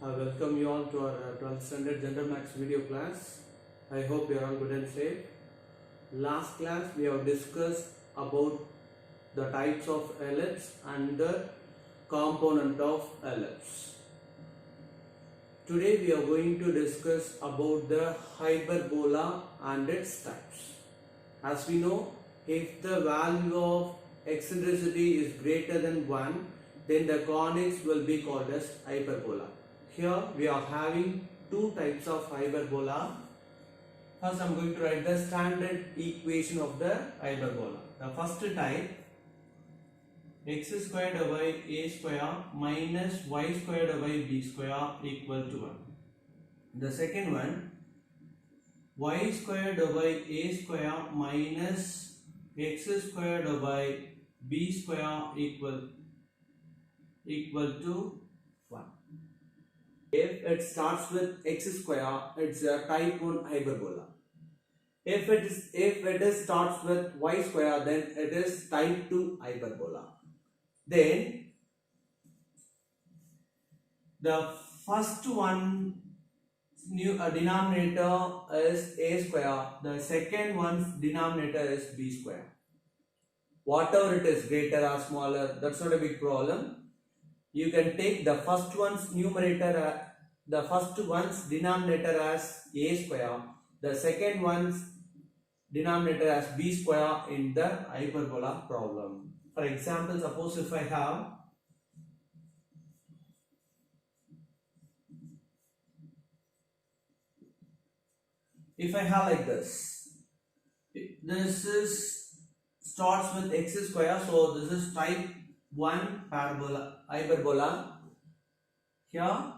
I welcome you all to our 12th standard general maths video class. I hope you are all good and safe. Last class we have discussed about the types of ellipse and the component of ellipse. Today we are going to discuss about the hyperbola and its types. As we know, if the value of eccentricity is greater than 1, then the conics will be called as hyperbola. Here we are having two types of hyperbola. First I am going to write the standard equation of the hyperbola. The first type, x squared by a square minus y squared by b square equal to 1. The second one, y squared by a square minus x squared by b square equal to 1. If it starts with x square, it's a type 1 hyperbola. If it starts with y square, then it is type 2 hyperbola. Then the first one denominator is a square, the second one's denominator is b square. Whatever it is, greater or smaller, that's not a big problem. You can take the first one's numerator, the first one's denominator as a square, the second one's denominator as b square in the hyperbola problem. For example, suppose if I have like this is starts with x square, so this is type 1 hyperbola. Here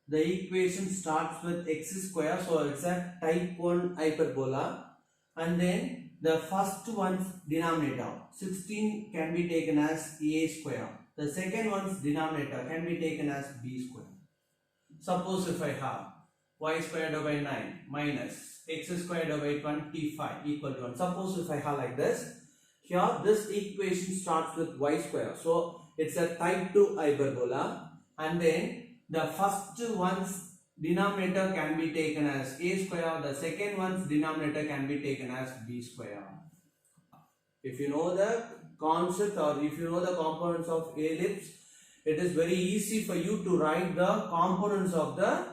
the equation starts with x square, so it's a type 1 hyperbola, and then the first one's denominator 16 can be taken as a square, the second one's denominator can be taken as b square. Suppose if I have y squared by 9 minus x squared by 25 equal to 1. Suppose if I have like this, here this equation starts with y square, so it's a type 2 hyperbola, and then the first one's denominator can be taken as a square, the second one's denominator can be taken as b square. If you know the concept or if you know the components of ellipse, it is very easy for you to write the components of the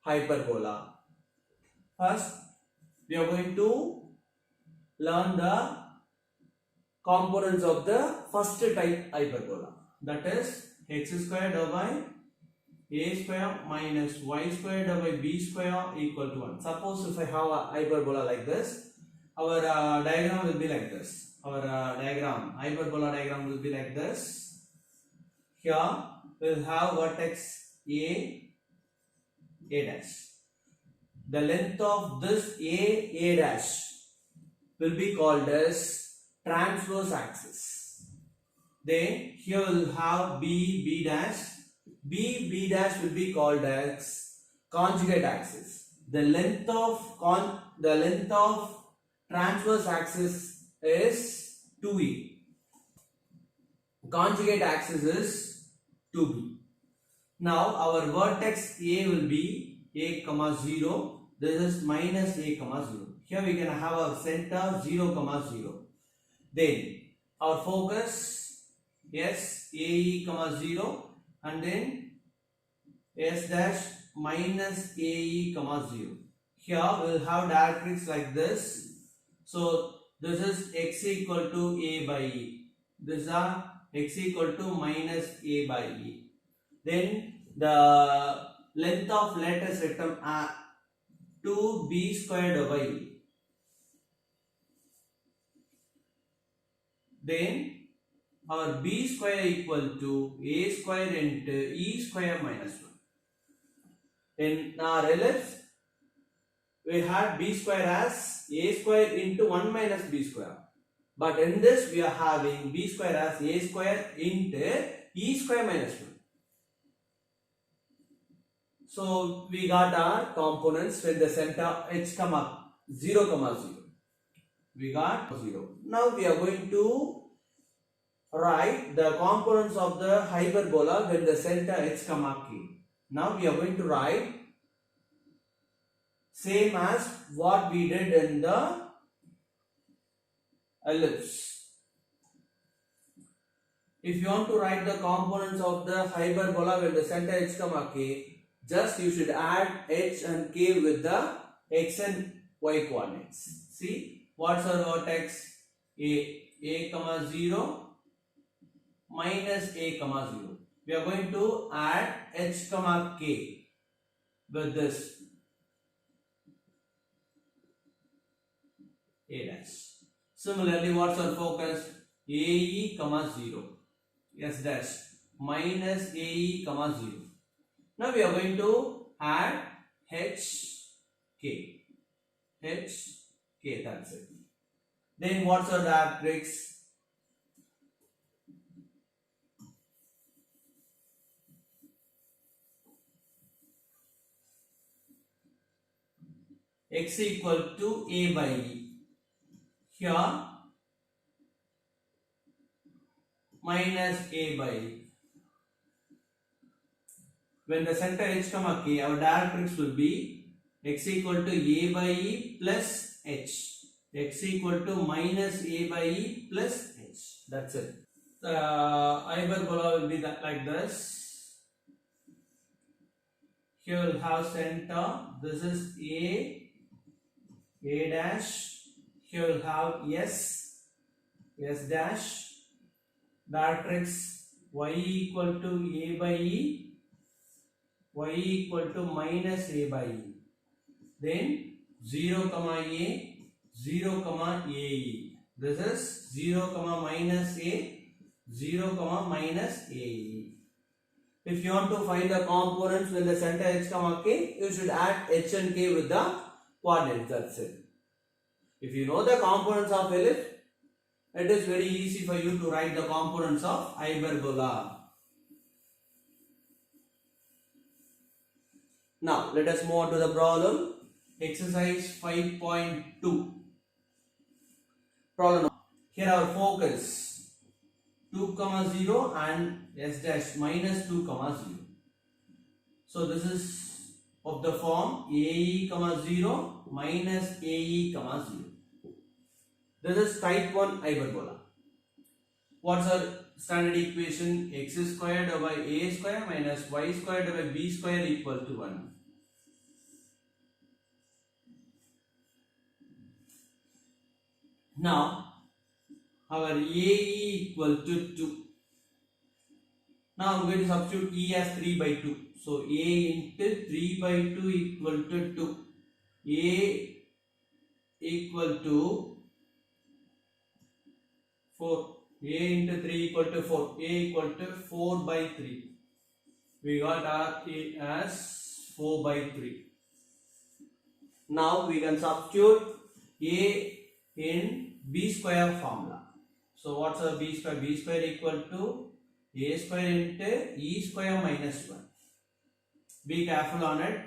hyperbola. First, we are going to learn the components of the first type hyperbola, that is x squared by a square minus y squared by b square equal to 1. Suppose if I have a hyperbola like this, our diagram will be like this. Our hyperbola diagram will be like this. Here we will have vertex a dash. The length of this a dash will be called as transverse axis. Then here we will have b dash. b dash will be called as conjugate axis. The length of transverse axis is 2e. Conjugate axis is 2b. Now our vertex a will be a comma 0. This is minus a comma 0. Here we can have our center 0 comma 0. Then our focus s ae comma 0, and then s dash minus ae comma 0. Here we will have directrix like this. So this is x equal to a by e. This is x equal to minus a by e. Then the length of lattice rectum 2b squared by e. Then our b square equal to a square into e square minus 1. In our ellipse, we had b square as a square into 1 minus b square. But in this we are having b square as a square into e square minus 1. So we got our components when the center h comma 0 comma 0. We got 0. Now we are going to write the components of the hyperbola when the center h comma k. Now we are going to write same as what we did in the ellipse. If you want to write the components of the hyperbola with the center h comma k, just you should add h and k with the x and y coordinates. See, what's our vertex? A comma 0 minus a comma 0. We are going to add h comma k with this a dash. Similarly, what's our focus? AE comma 0 s dash minus AE comma 0. Now we are going to add HK. That's it. Then what's our directrix? X equal to A by E. Here minus A by E. When the center h comma k, our directrix will be x equal to A by E plus h. X equal to minus A by E plus h. That's it. The hyperbola will be like this. Here we'll have center. This is A dash. Here we'll have S dash. Directrix y equal to A by E, y equal to minus A by E. Then 0 comma A, 0 comma AE. This is 0 comma minus A, 0 comma minus AE. If you want to find the components with the center h comma k, you should add h and k with the coordinates. That's it. If you know the components of ellipse, it is very easy for you to write the components of hyperbola. Now let us move on to the problem. Exercise 5.2. Problem. Here our focus 2 comma 0 and s dash minus 2 comma 0. So this is of the form AE comma 0 minus AE comma 0. This is type 1 hyperbola. What's our standard equation? X squared by a square minus y squared by b square equal to 1. Now, our AE equal to 2. Now, I'm going to substitute E as 3 by 2. So, A into 3 by 2 equal to 2. A equal to 4. A into 3 equal to 4. A equal to 4 by 3. We got our A as 4 by 3. Now we can substitute A in B square formula. So what's our B square? B square equal to A square into E square minus 1. Be careful on it.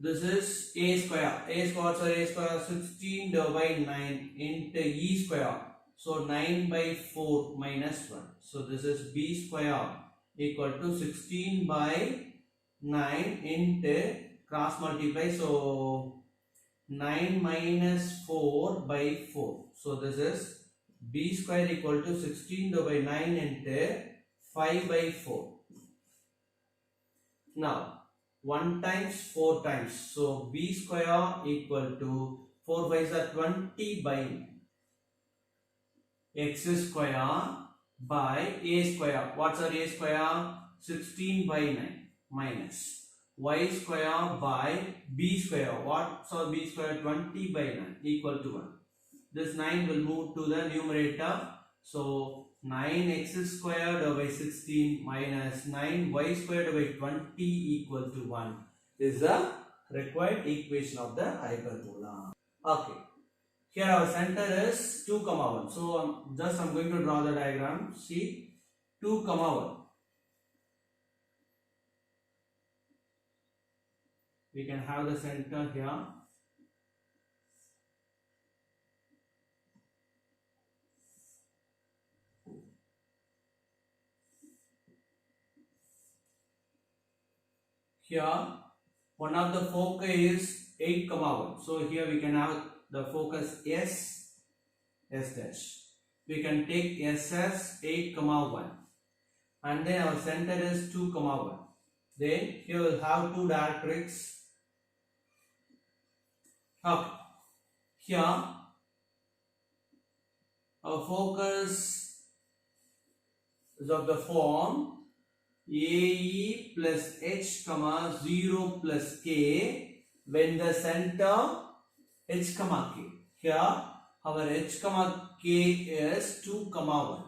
This is A square. A square, what's our A square? 16 divided by 9 into E square. So 9 by 4 minus 1. So this is B square equal to 16 by 9 into cross multiply. So 9 minus 4 by 4. So this is B square equal to 16 divided by 9 into 5 by 4. Now 1 times 4 times. So B square equal to 4 by 20 by 9. X square by A square. What's our A square? 16 by 9 minus Y square by B square. What's our B square? 20 by 9 equal to 1. This 9 will move to the numerator. So 9x squared by 16 minus 9y squared by 20 equal to 1 is the required equation of the hyperbola. Okay. Here our center is 2 comma 1. So I'm going to draw the diagram. See, 2 comma 1. We can have the center here. here one of the foci is 8, 1. So here we can have the focus S dash. We can take S as 8, 1. And then our center is 2, 1. Then here we'll have two directrix. Okay. Here our focus is of the form AE plus H, 0 plus K when the center H, K. Here our H, K is 2, 1.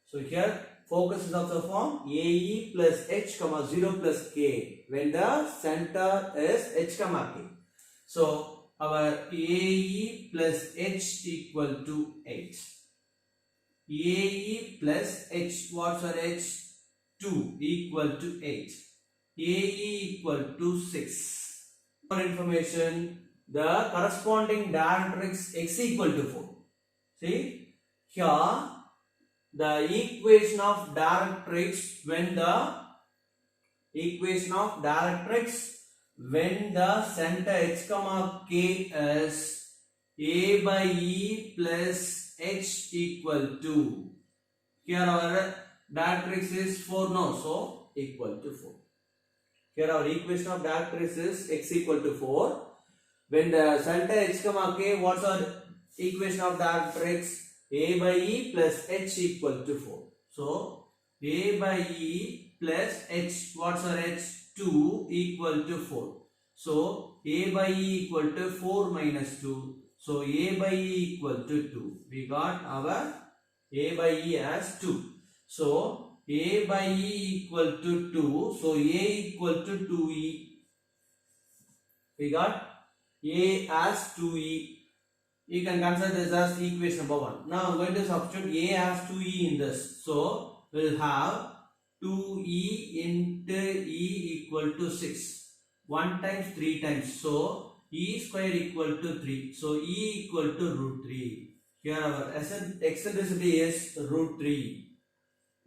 So here focus is of the form AE plus H, 0 plus K when the center is H, K. So our AE plus H equal to 8. AE plus H, what's our H? 2 equal to 8. AE equal to 6. For information, the corresponding directrix X equal to 4. See, here the equation of directrix when the center H, K is A by E plus H equal to, here our directrix is 4, no, so equal to 4. Here our equation of directrix is X equal to 4. When the center H, K, what's our equation of directrix? A by E plus H equal to 4. So A by E plus H, what's our H? 2 equal to 4. So A by E equal to 4 minus 2. So A by E equal to 2. We got our A by E as 2. So A by E equal to 2. So A equal to 2E. We got A as 2E. You can consider this as equation number 1. Now I'm going to substitute A as 2E in this. So we'll have 2E into E equal to 6. 1 times 3 times. So E square equal to 3. So E equal to root 3. Here our eccentricity is root 3.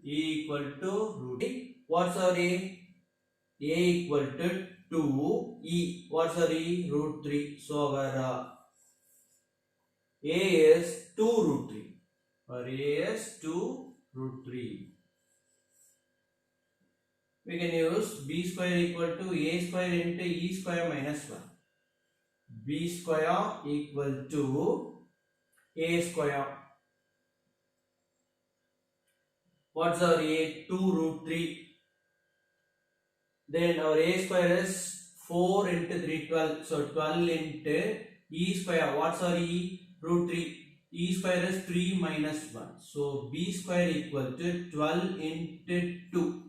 E equal to root 3. What's our A? A equal to 2. E. What's our E? Root 3. So our A is 2 root 3. Our A is 2 root 3. We can use B square equal to A square into E square minus 1. B square equal to A square. What's our A? 2 root 3. Then our A square is 4 into 3, 12. So 12 into E square. What's our E? Root 3. E square is 3 minus 1. So B square equal to 12 into 2.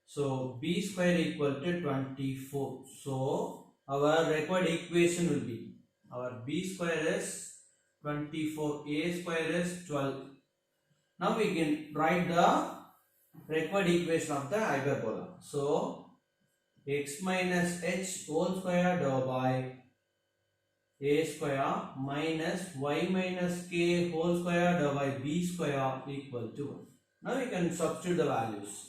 So B square equal to 24. So our required equation will be, our B square is 24, A square is 12. Now we can write the required equation of the hyperbola. So x minus h whole square divided by A square minus y minus k whole square divided by B square equal to 1. Now we can substitute the values.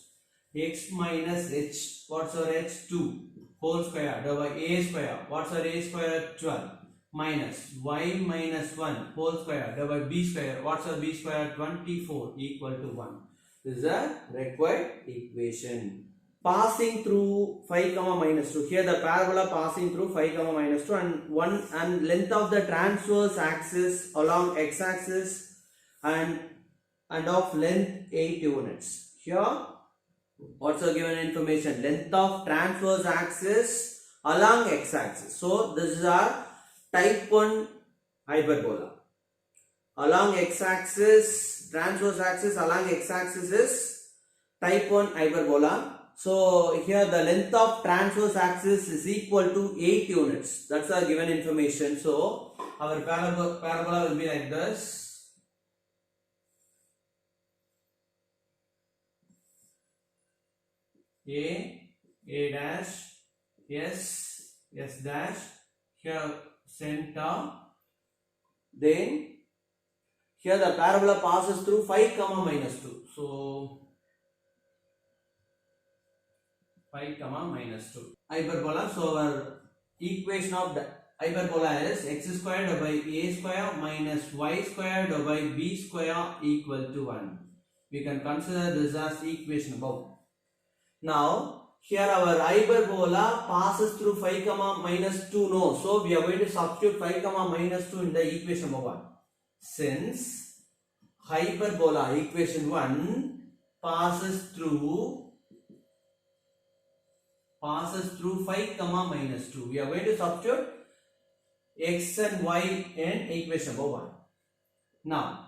X minus h, what's our h? 2 whole square divided by A square, what's our A square? 12 minus y minus 1 whole square divided by B square, what's our B square? 24 equal to 1. This is a required equation. Passing through 5 comma minus 2. Here the parabola passing through 5 comma minus 2 and length of the transverse axis along x axis and of length 8 units. Here what's the given information? Length of transverse axis along x axis. So this is our type 1 hyperbola. Along x axis, transverse axis along x axis is type 1 hyperbola. So here the length of transverse axis is equal to 8 units. That's our given information. So our parabola will be like this. A dash, S dash, here center. Then here the parabola passes through 5 comma minus 2. So 5 comma minus 2 hyperbola. So our equation of the hyperbola is x squared by a square minus y squared by b square equal to 1. We can consider this as equation above. Now here our hyperbola passes through 5 comma minus 2 no. So we are going to substitute 5 comma minus 2 in the equation number 1. Since hyperbola equation 1 passes through 5 comma minus 2. We are going to substitute x and y in equation number 1. Now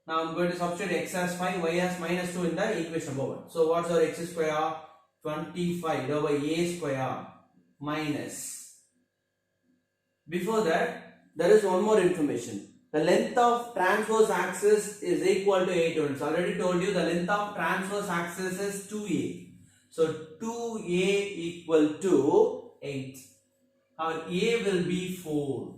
I'm going to substitute x as 5, y as minus 2 in the equation number 1. So what's our x square? 25 over a square minus. Before that, there is one more information. The length of transverse axis is equal to 8 units. Already told you the length of transverse axis is 2a. So 2a equal to 8. Our a will be 4.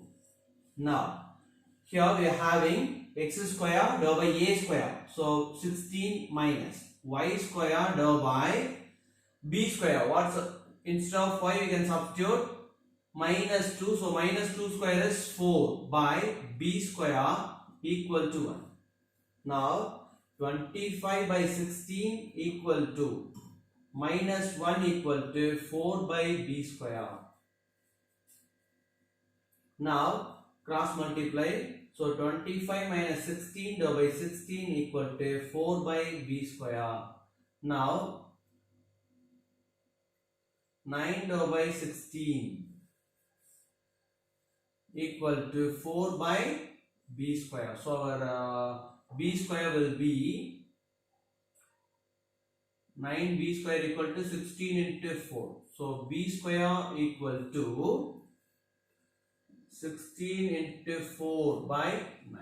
Now, here we are having x square divided by a square. So 16 minus y square divided by b square. Instead of 5 we can substitute minus 2. So minus 2 square is 4 by b square equal to 1. Now 25 by 16 equal to minus 1 equal to 4 by b square. Now cross multiply. So 25 minus 16 divided by 16 equal to 4 by b square. Now 9 divided by 16 equal to 4 by b square. So our b square will be 9b square equal to 16 into 4. So b square equal to 16 into 4 by 9.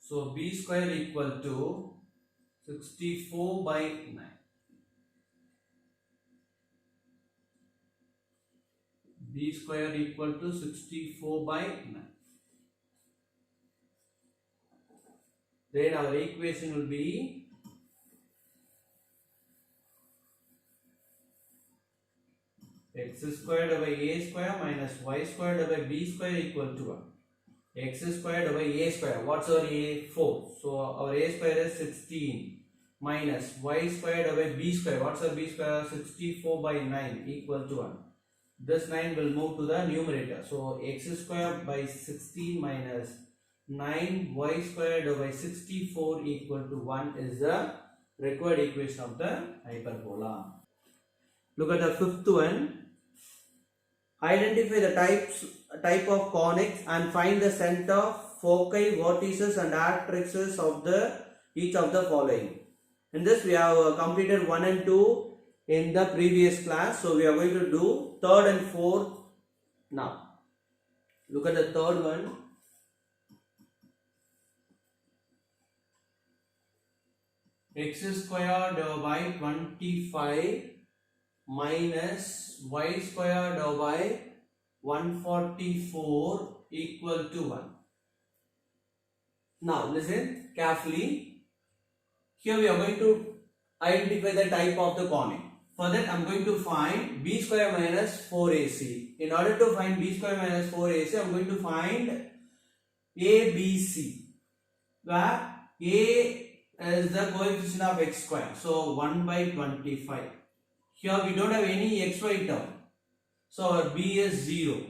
So b square equal to 64 by 9. B square equal to 64 by 9. Then our equation will be x squared by a square minus y squared by b square equal to 1. X squared by a square. What's our a? 4. So our a square is 16 minus y squared by b square. What's our b square? 64 by 9 equal to 1. This 9 will move to the numerator. So x square by 16 minus 9 y squared by 64 equal to 1 is the required equation of the hyperbola. Look at the fifth one. Identify the type of conics and find the center, foci, vertices and atrixes of each of the following. In this we have completed 1 and 2 in the previous class. So we are going to do third and fourth now. Look at the third one. X squared by 25 minus y squared by 144 equal to 1. Now listen carefully. Here we are going to identify the type of the conic. For that I am going to find b square minus 4ac. In order to find b square minus 4ac, I am going to find ABC, where a is the coefficient of x square. So 1 by 25. Here we don't have any xy term. So our b is 0.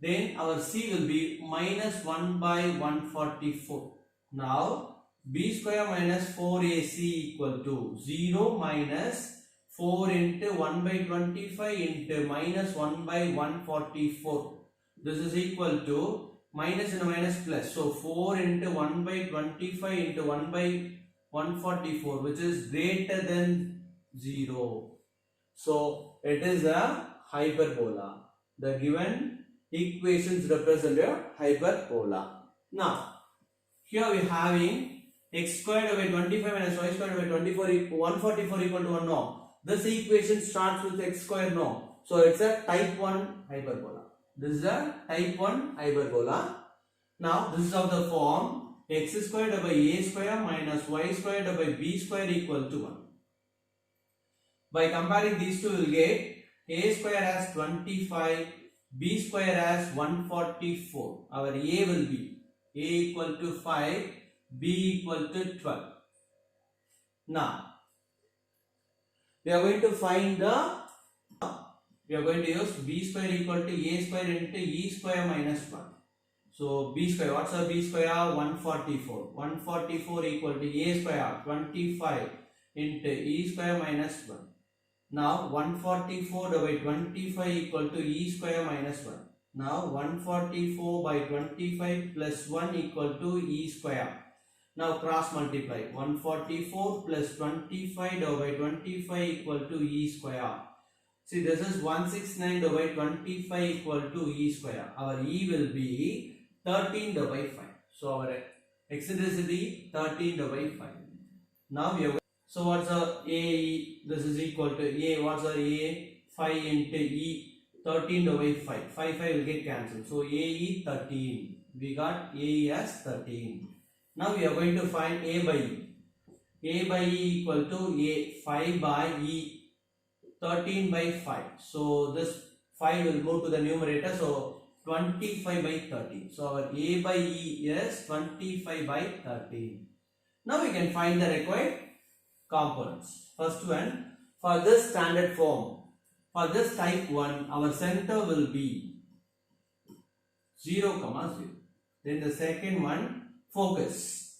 Then our c will be minus 1 by 144. Now b square minus 4ac equal to 0 minus 4 into 1 by 25 into minus 1 by 144. This is equal to minus and minus plus. So 4 into 1 by 25 into 1 by 144, which is greater than 0. So it is a hyperbola. The given equations represent a hyperbola. Now here we are having x squared by 25 minus y squared by 144 equal to 1. No. This equation starts with x square. No. So it's a type 1 hyperbola. This is a type 1 hyperbola. Now this is of the form x squared by a square minus y squared by b square equal to 1. By comparing these two, we will get a square as 25, b square as 144. Our a will be a equal to 5, b equal to 12. Now, we are going to find we are going to use b square equal to a square into e square minus 1. So, b square, what's our b square? 144. 144 equal to a square, 25 into e square minus 1. Now 144 by 25 equal to e square minus 1. Now 144 by 25 plus 1 equal to e square. Now cross multiply. 144 plus 25 by 25 equal to e square. See, this is 169 by 25 equal to e square. Our e will be 13 by 5. So our eccentricity 13 by 5. Now we have. So what's our a? This is equal to a. What's our a? 5 into e. 13 by 5. 5 will get cancelled. So a 13. We got a as 13. Now we are going to find a by e. A by e equal to a. 5 by e. 13 by 5. So this 5 will move to the numerator. So 25 by 13. So our a by e is 25 by 13. Now we can find the required components. First one, for this standard form, for this type 1, our center will be 0, 0. Then the second one, focus.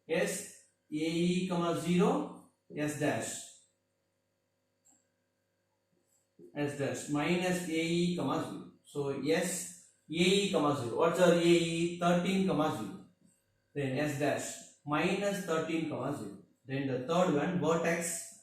S, AE, 0, S dash. S dash minus AE, 0. So S, AE, 0. What's our AE? 13, 0. Then S dash minus 13, 0. Then the third one, vertex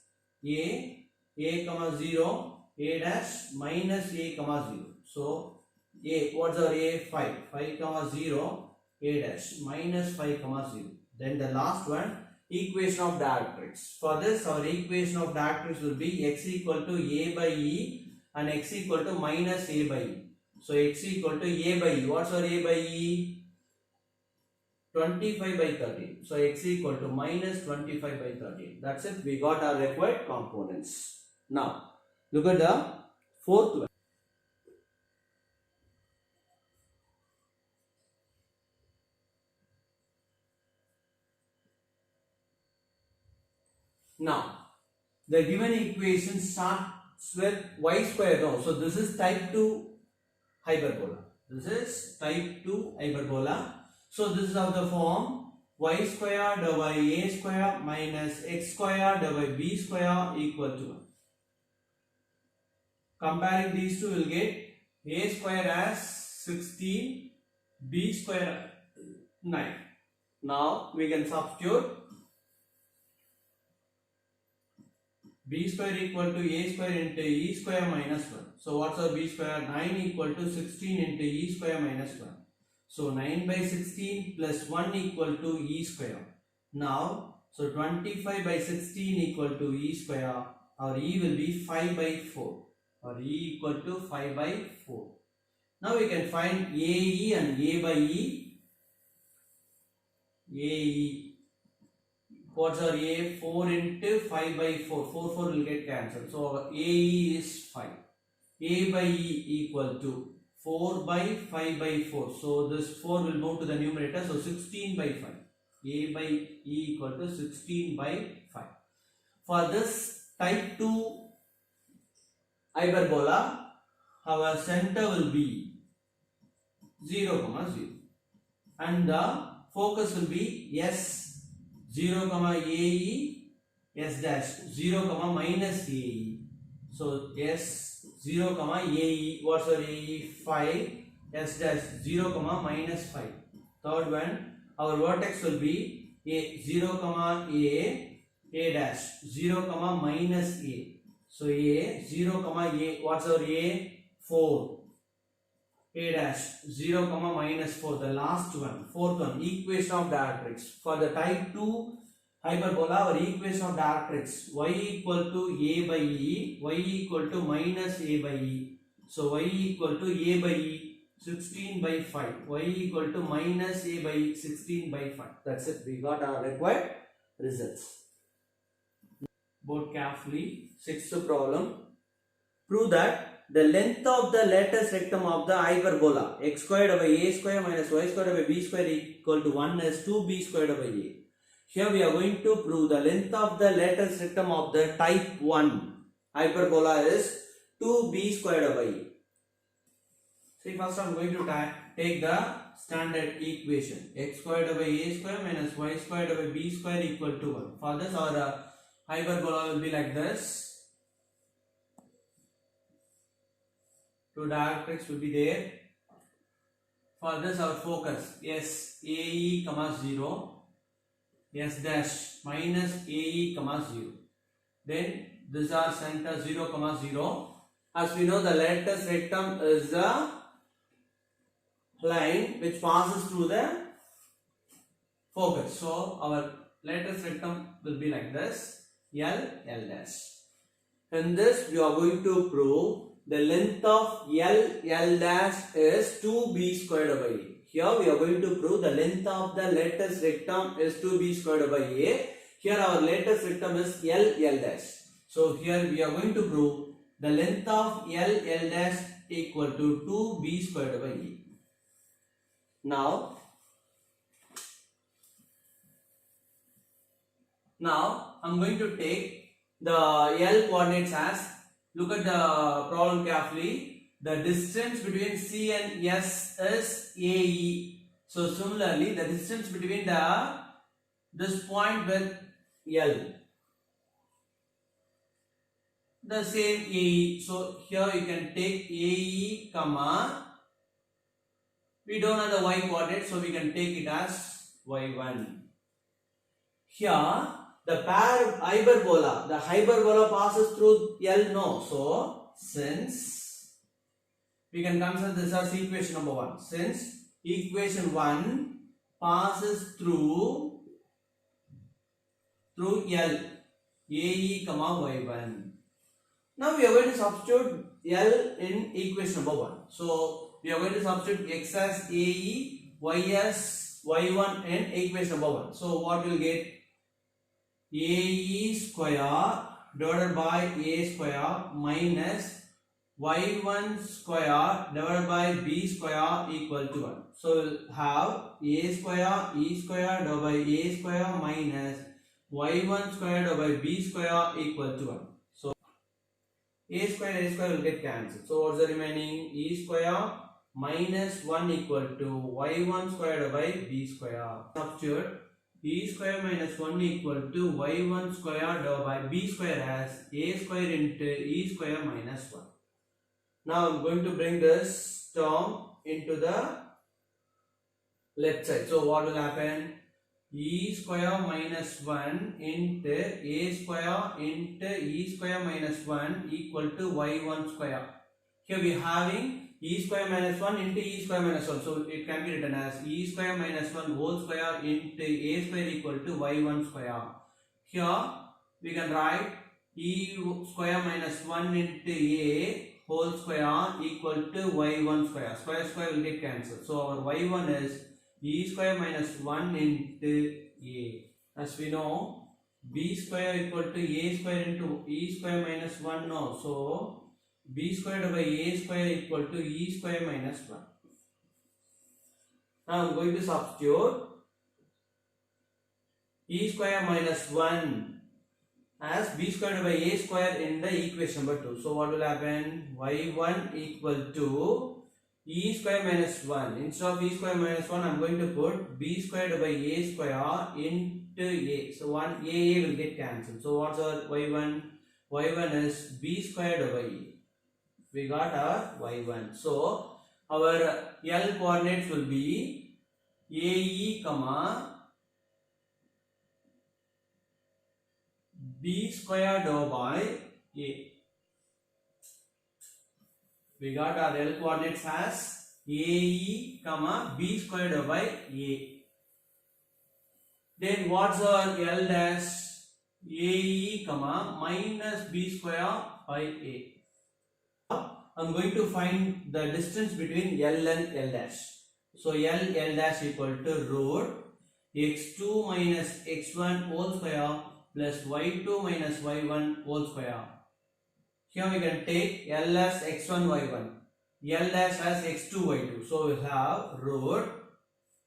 A, 0, A dash minus A, 0. So, A, what's our A? 5, 0, A dash minus 5, 0. Then the last one, equation of directrix. For this, our equation of directrix will be x equal to A by E and x equal to minus A by E. So, x equal to A by E. What's our A by E? 25 by 13. So x equal to minus 25 by 13. That's it. We got our required components. Now, look at the fourth one. Now, the given equation starts with y square. No, so this is type 2 hyperbola. This is type 2 hyperbola. So this is of the form y square by a square minus x square by b square equal to 1. Comparing these two, we will get a square as 16, b square 9. Now we can substitute b square equal to a square into e square minus 1. So what's our b square? 9 equal to 16 into e square minus 1. So 9 by 16 plus 1 equal to e square. Now, so 25 by 16 equal to e square. Our e will be 5 by 4. Or e equal to 5 by 4. Now we can find AE and A by E. AE. What's our A? 4 into 5 by 4. 4 will get cancelled. So our AE is 5. A by E equal to 4 by 5 by 4. So this 4 will move to the numerator. So 16 by 5. A by E equal to 16 by 5. For this type 2 hyperbola, our center will be 0, 0. And the focus will be S 0, AE, S dash 0, minus AE. So S 0, AE, what's our AE? 5, S dash 0, minus 5. Third one, our vertex will be A 0, A dash 0, minus A. So A 0, A, what's our A? 4. A dash 0, minus 4. The last one, fourth one, equation of directrix. For the type 2 hyperbola, our equation of directrix, y equal to A by E, y equal to minus A by E. So y equal to A by E 16 by 5, y equal to minus A by E 16 by 5. That's it. We got our required results. Both carefully. Sixth problem. Prove that the length of the lattice rectum of the hyperbola x squared over a square minus y squared over b squared equal to 1 is 2b squared over a. Here we are going to prove the length of the lattice rectum of the type 1 hyperbola is 2b squared over a. See, first I am going to take the standard equation x squared over a square minus y squared over b square equal to 1. For this our hyperbola will be like this. Two directrix will be there. For this our focus s ae comma 0, s dash minus ae comma 0. Then these are center 0 comma 0. As we know, the lattice rectum is the line which passes through the focus. So our lattice rectum will be like this, L, L dash. In this we are going to prove the length of L, L dash is 2b squared over a. Here we are going to prove the length of the lattice rectum is 2b squared over a. Here our lattice rectum is L, L dash. So here we are going to prove the length of L, L dash equal to 2b squared over a. Now I'm going to take the L coordinates as, look at the problem carefully. The distance between C and S is AE. So similarly, the distance between this point with L, the same AE. So here you can take AE comma, we don't have the y coordinate, so we can take it as y1. Here the hyperbola passes through L, no. So since we can consider this as equation number 1. Since equation 1 passes through L, AE comma y1. Now we are going to substitute L in equation number 1. So we are going to substitute x as AE, y as y1 in equation number 1. So what we will get? AE square divided by A square minus y1 square divided by b square equal to 1. So we will have A square E square divided by A square minus y1 square divided by b square equal to 1. So A square will get cancelled. So what's the remaining? E square minus 1 equal to y1 square divided by b square. Substitute E square minus 1 equal to y1 square divided by b square as a square into e square minus 1. Now I am going to bring this term into the left side. So what will happen? E square minus 1 into a square into e square minus 1 equal to y1 square. Here we are having e square minus 1 into e square minus 1. So it can be written as e square minus 1 whole square into a square equal to y1 square. Here we can write e square minus 1 into a whole square equal to y1 square. Square will get cancelled. So our y1 is e square minus 1 into a. As we know, b square equal to a square into e square minus 1 now. So b square divided by a square equal to e square minus 1. Now I am going to substitute e square minus 1 as b square divided by a square in the equation number 2. So what will happen? y1 equal to e square minus 1. Instead of e square minus 1, I am going to put b square divided by a square into a. So one a will get cancelled. So what's our y1? y1 is b square divided by a. We got our y1. So our L coordinates will be AE comma b square divided by a. We got our L coordinates as AE comma b square divided by a. Then what's our L dash? AE comma minus b square by a. I'm going to find the distance between L and L dash. So L dash equal to root x2 minus x1 whole square plus y2 minus y1 whole square. Here we can take L as x1 y1, L dash as x2 y2. So we have root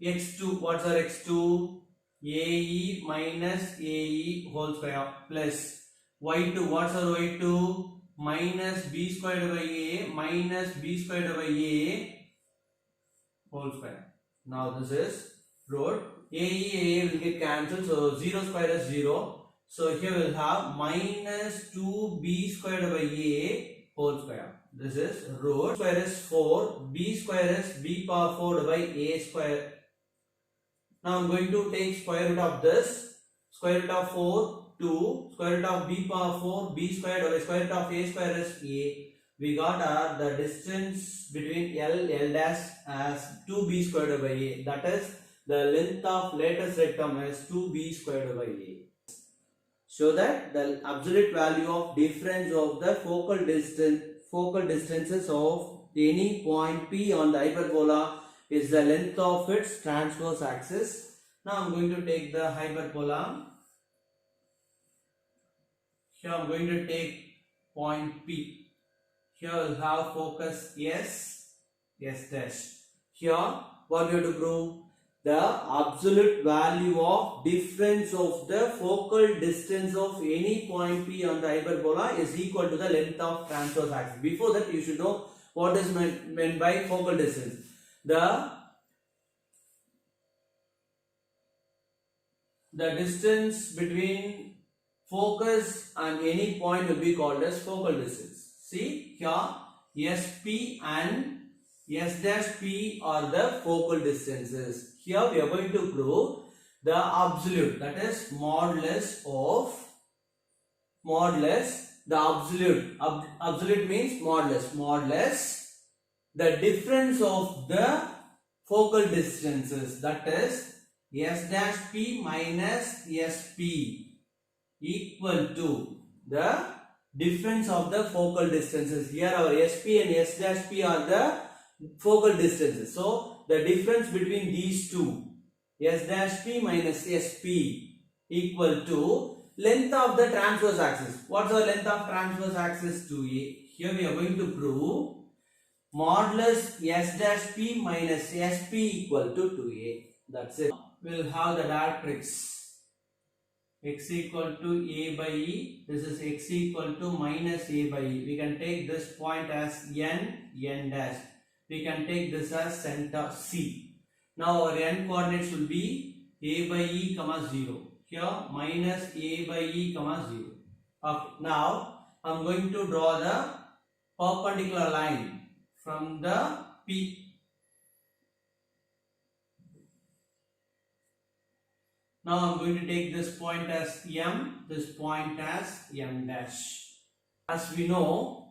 x2. What's our x2? AE minus AE whole square plus y2. What's our y2? Minus b squared by a minus b squared by a whole square. Now this is root AE will get cancelled, so 0 square is 0. So here we'll have minus 2b squared by a whole square. This is root square is 4, b square is b power 4 by a square. Now I'm going to take square root of this. Square root of 4, 2, square root of b power 4, b squared over square root of a square is a. We got the distance between L dash as 2b squared by a. That is the length of lattice rectum is 2b squared by a. So that the absolute value of difference of the focal distances of any point P on the hyperbola is the length of its transverse axis. Now I'm going to take the hyperbola. Here I'm going to take point P. Here we'll have focus S dash. Here what we have to prove? The absolute value of difference of the focal distance of any point P on the hyperbola is equal to the length of transverse axis. Before that, you should know what is meant by focal distance. The distance between focus and any point will be called as focal distance. See here, SP and S dash P are the focal distances. Here we are going to prove the absolute, that is modulus of the absolute means modulus the difference of the focal distances, that is S dash P minus SP equal to the difference of the focal distances. Here our SP and S dash P are the focal distances. So the difference between these two, S dash P minus SP equal to length of the transverse axis. What's our length of transverse axis? 2a. Here we are going to prove modulus S dash P minus SP equal to 2a. That's it. We'll have the directrix. X equal to a by e. This is x equal to minus a by e. We can take this point as n dash. We can take this as center C. Now our n coordinates will be a by e comma 0. Here minus a by e comma 0. Okay. Now I am going to draw the perpendicular line from the P. Now I am going to take this point as M, this point as M dash. As we know,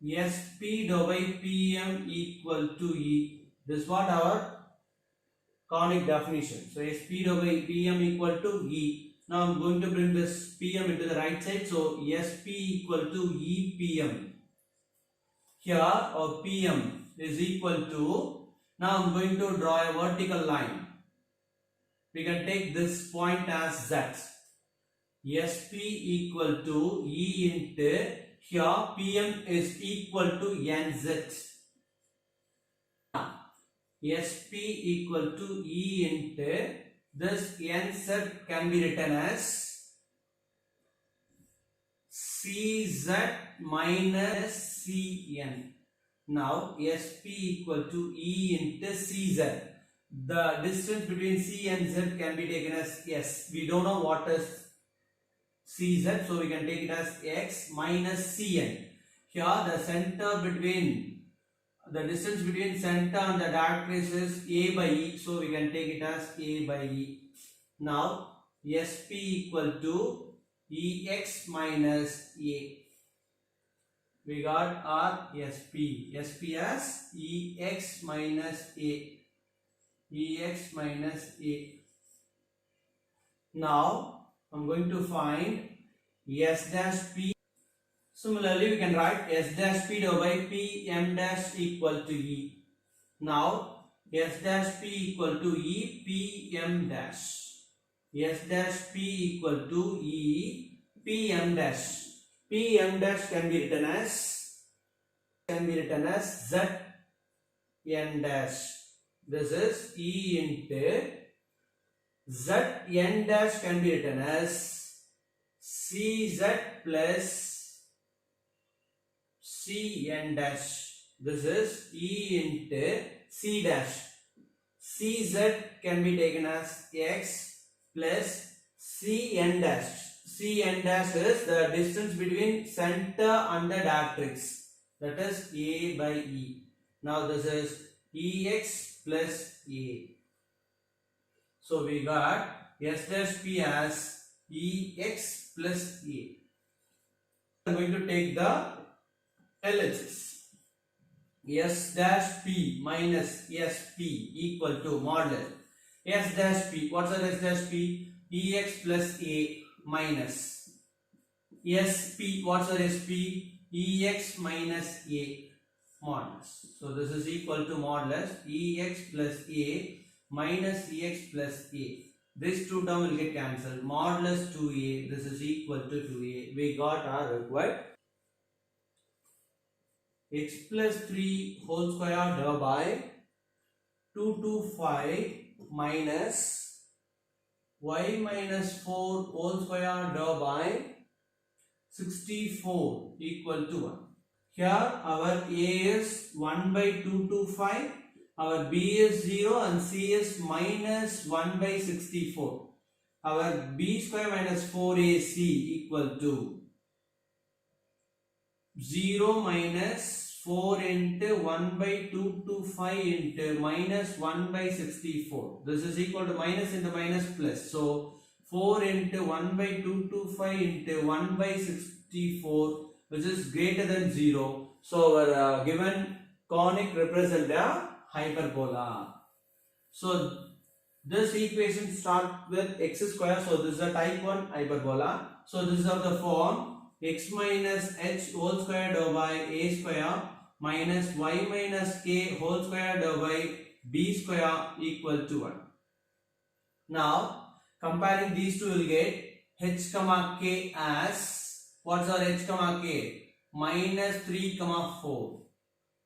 SP by PM equal to E. This is what our conic definition. So SP by PM equal to E. Now I am going to bring this PM into the right side. So SP equal to EPM. Here our PM is equal to, now I am going to draw a vertical line. We can take this point as Z. SP equal to E into, here PM is equal to NZ. SP equal to E into, this NZ can be written as CZ minus CN. Now SP equal to E into CZ. The distance between C and Z can be taken as S. We don't know what is CZ, so we can take it as X minus Cn. Here the center between, the distance between center and the directrix is A by E, so we can take it as A by E. Now SP equal to EX minus A. We got our SP. SP as EX minus A. EX minus A. Now I am going to find S dash P. Similarly, we can write S dash P by P M dash equal to E. Now S dash P equal to E P M dash. S dash P equal to E Pm dash. Pm dash can be written as Z n dash. This is E into Z n dash can be written as Cz plus C n dash. This is E into C dash. Cz can be taken as X plus C n dash. C n dash is the distance between center and the dioptrics. That is A by E. Now this is Ex plus A. So we got S dash P as Ex plus A. We are going to take the LHS. S dash P minus SP equal to modulus S dash P. What's the S dash P? Ex plus A minus SP. What's the SP? Ex minus A modulus. So this is equal to modulus Ex plus A minus Ex plus A. This two term will get cancelled. Modulus 2A. This is equal to 2A. We got our required x plus 3 whole square divided by 225 minus y minus 4 whole square divided by 64 equal to 1. Here our A is 1 by 225, our B is 0 and C is minus 1 by 64. Our B square minus 4AC equal to 0 minus 4 into 1 by 225 into minus 1 by 64. This is equal to minus into minus plus. So 4 into 1 by 225 into 1 by 64, which is greater than 0. So our given conic represent a hyperbola. So this equation starts with x square. So this is a type 1 hyperbola. So this is of the form x minus h whole square divided by a square minus y minus k whole square divided by b square equal to 1. Now comparing these two, will get h comma k as, what's our h comma k? Minus 3 comma 4.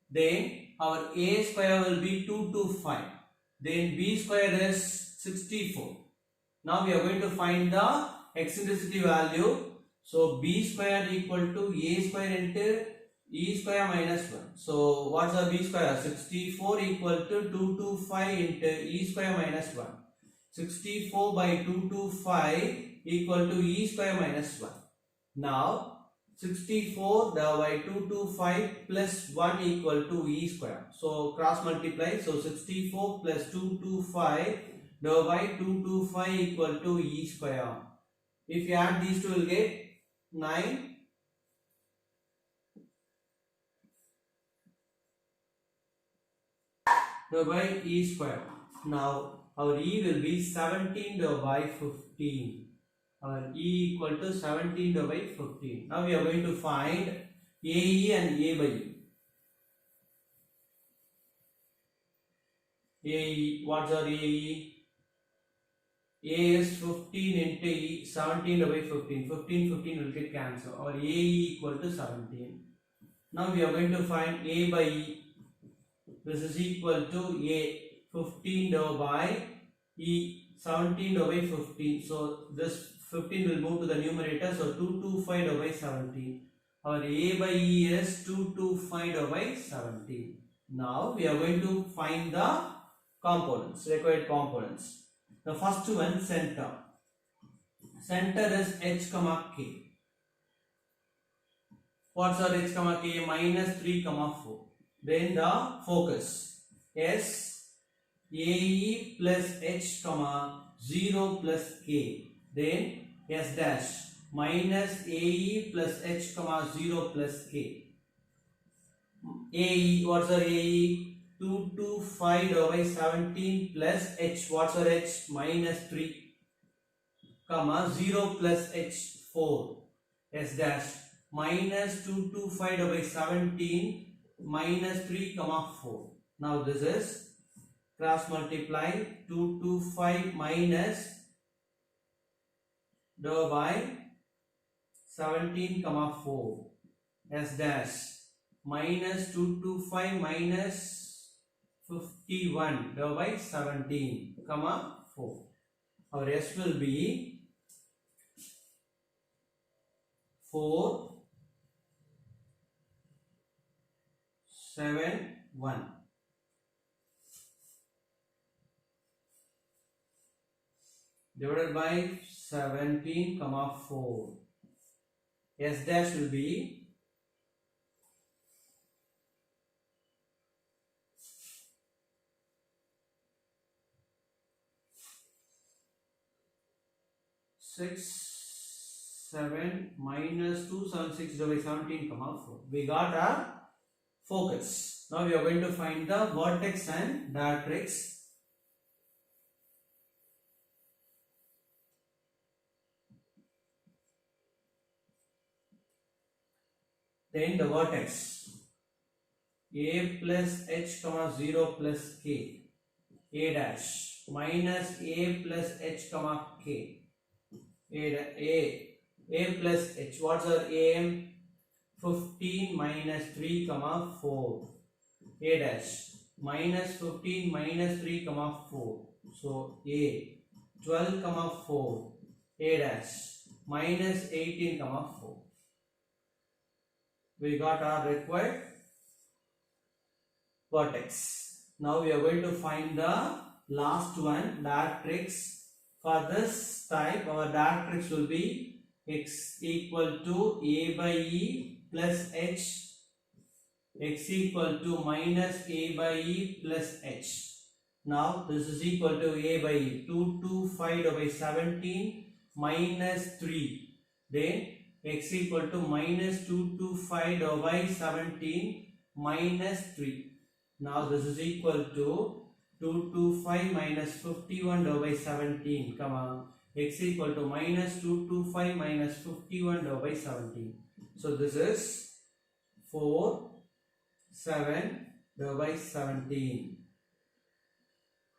Then our a square will be 225. Then b square is 64. Now we are going to find the eccentricity value. So b square equal to a square into e square minus 1. So what's our b square? 64 equal to 225 into e square minus 1. 64 by 225 equal to e square minus 1. Now 64 by 225 plus 1 equal to e square. So cross multiply. So 64 plus 225 divided by 225 equal to e square. If you add these two, you will get 9 divided by e square. Now our e will be 17 divided by 15. Our e equal to 17 divided by 15. Now we are going to find AE and A by E. AE, what's our AE? A is 15 into E, 17 divided by 15. 15 will get cancelled. Our AE equal to 17. Now we are going to find A by E. This is equal to A, 15 divided by E, 17 divided by 15. So this 15 will move to the numerator. So 225 divided by 17. Our A by E is 225 divided by 17. Now we are going to find the components, required components. The first one, center. Center is h comma k. What's our h comma k? Minus 3 comma 4. Then the focus S AE plus h comma 0 plus k. Then S dash minus AE plus h comma 0 plus k. AE, what's our AE? 225 divided by 17 plus h. What's our h? Minus 3 comma 0 plus h 4. S dash minus 225 divided by 17 minus 3 comma 4. Now this is cross multiply 225 minus divided by 17 comma 4 s dash minus 225 minus 51 divided by 17 comma 4. Our s will be 4 7 1 divided by 17 comma 4. S dash will be 7 minus 276 divided by 17 comma 4. We got our focus. Now we are going to find the vertex and directrix. Then the vertex a plus h comma 0 plus k, a dash minus a plus h comma k, a plus h. What's our aim? 15 minus 3 comma 4, a dash minus 15 minus 3 comma 4. So a 12 comma 4, a dash minus 18 comma 4. We got our required vertex. Now we are going to find the last one, directrix. For this type, our directrix will be x equal to a by e plus h, x equal to minus a by e plus h. Now this is equal to a by e, 225 divided by 17 minus 3. Then x equal to minus 225 divided by 17 minus 3. Now this is equal to 225 minus 51 divided by 17, comma, x equal to minus 225 minus 51 divided by 17. So this is 4, 7 divided by 17.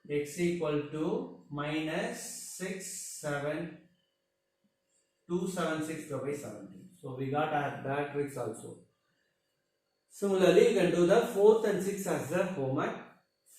X equal to minus 6, 7, 276 divided by 17. So we got our directrix also. Similarly, you can do the 4th and 6th as the homework.